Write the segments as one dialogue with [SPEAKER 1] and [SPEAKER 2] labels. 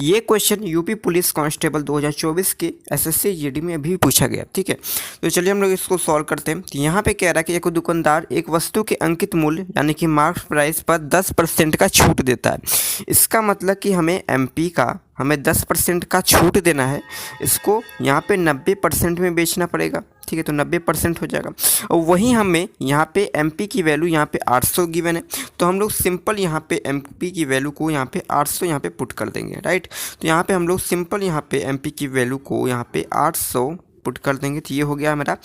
[SPEAKER 1] ये question UP police constable 2024 के SSC GD में अभी पूछा गया। ठीक है, तो चलिए हम लोग इसको सॉल्व करते हैं। तो यहाँ पे कह रहा है कि एक दुकानदार एक वस्तु के अंकित मूल्य यानी कि मार्क प्राइस पर 10% का छूट देता है। इसका मतलब कि हमें एमपी का हमें 10% का छूट देना है, इसको यहाँ पे 90% में बेचना पड़ेगा। ठीक है, तो 90% हो जाएगा। और वहीं हमें यहाँ पे एमपी की वैल्यू यहाँ पे 800 गिवन है, तो हम लोग सिंपल यहाँ पे एमपी की वैल्यू को यहाँ पे 800 यहाँ पे पुट कर देंगे। राइट, तो यहाँ पे हम लोग सिंपल यहाँ पे एमपी की वैल्यू को यहाँ पे 800 पुट कर देंगे। तो ये हो गया मेरा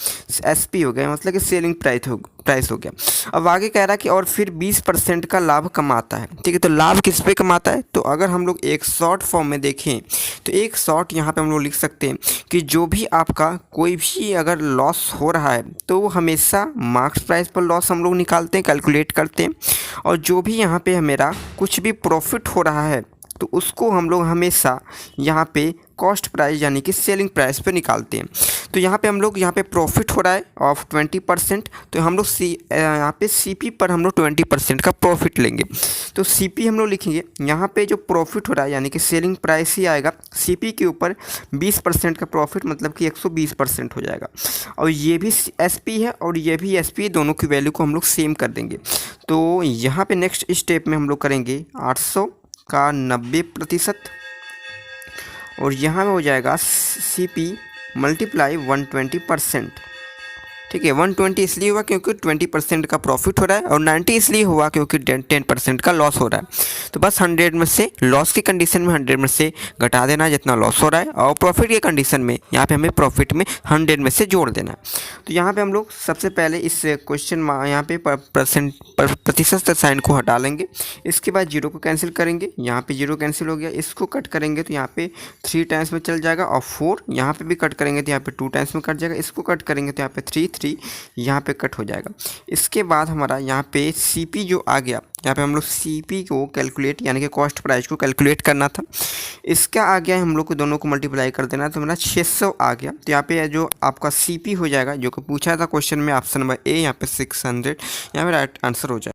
[SPEAKER 1] एसपी हो गया, मतलब कि सेलिंग प्राइस हो गया। अब आगे कह रहा है कि और फिर 20% का लाभ कमाता है। ठीक है, तो लाभ किस पे कमाता है? तो अगर हम लोग एक शॉर्ट फॉर्म में देखें तो एक शॉर्ट यहाँ पे हम लोग लिख सकते हैं कि जो भी आपका कोई भी अगर लॉस हो रहा है तो वो हमेशा मार्क्स प्राइस पर लॉस हम लोग निकालते हैं, कैलकुलेट करते हैं। और जो भी यहाँ पे मेरा कुछ भी प्रॉफिट हो रहा है तो उसको हम लोग हमेशा यहाँ पे कॉस्ट प्राइस यानी कि सेलिंग प्राइस पे निकालते हैं। तो यहाँ पे हम लोग यहाँ पे प्रॉफिट हो रहा है ऑफ 20%, तो हम लोग यहाँ पे सीपी पर हम लोग 20% का प्रॉफिट लेंगे। तो सीपी हम लोग लिखेंगे, यहाँ पे जो प्रॉफिट हो रहा है यानी कि सेलिंग प्राइस ही आएगा, सीपी के ऊपर 20% का प्रॉफिट मतलब कि 120% हो जाएगा। और ये भी एसपी है और ये भी एसपी है, दोनों की वैल्यू को हम लोग सेम कर देंगे। तो यहाँ पे नेक्स्ट स्टेप में हम लोग करेंगे 800 का 90% और यहाँ में हो जाएगा CP मल्टीप्लाई 120%। ठीक है, 120 इसलिए हुआ क्योंकि 20% का प्रॉफिट हो रहा है और 90 इसलिए हुआ क्योंकि 10% का लॉस हो रहा है। तो बस 100 में से लॉस की कंडीशन में 100 में से घटा देना है जितना लॉस हो रहा है, और प्रॉफिट की कंडीशन में यहाँ पे हमें प्रॉफिट में 100 में से जोड़ देना है। तो यहाँ पे हम लोग सबसे पहले इस क्वेश्चन यहाँ पे प्रतिशत साइन को हटा लेंगे। इसके बाद 0 को कैंसिल करेंगे, यहाँ पे 0 कैंसिल हो गया। इसको कट करेंगे तो यहाँ पे 3 टाइम्स में चल जाएगा, और 4 यहाँ पे भी कट करेंगे तो यहाँ पे 2 टाइम्स में कट जाएगा। इसको कट करेंगे तो यहाँ पे 3 यहाँ पे कट हो जाएगा। इसके बाद हमारा यहाँ पे सीपी जो आ गया, यहाँ पे हम लोग सीपी को कैलकुलेट यानी कि कॉस्ट प्राइस को कैलकुलेट करना था। इसका आ गया हम लोग को दोनों को मल्टीप्लाई कर देना, तो हमारा 600 आ गया। तो यहाँ पे जो आपका सीपी हो जाएगा जो कि पूछा था क्वेश्चन में ऑप्शन नंबर ए, यहाँ पे 600 यहाँ पे राइट आंसर हो जाएगा।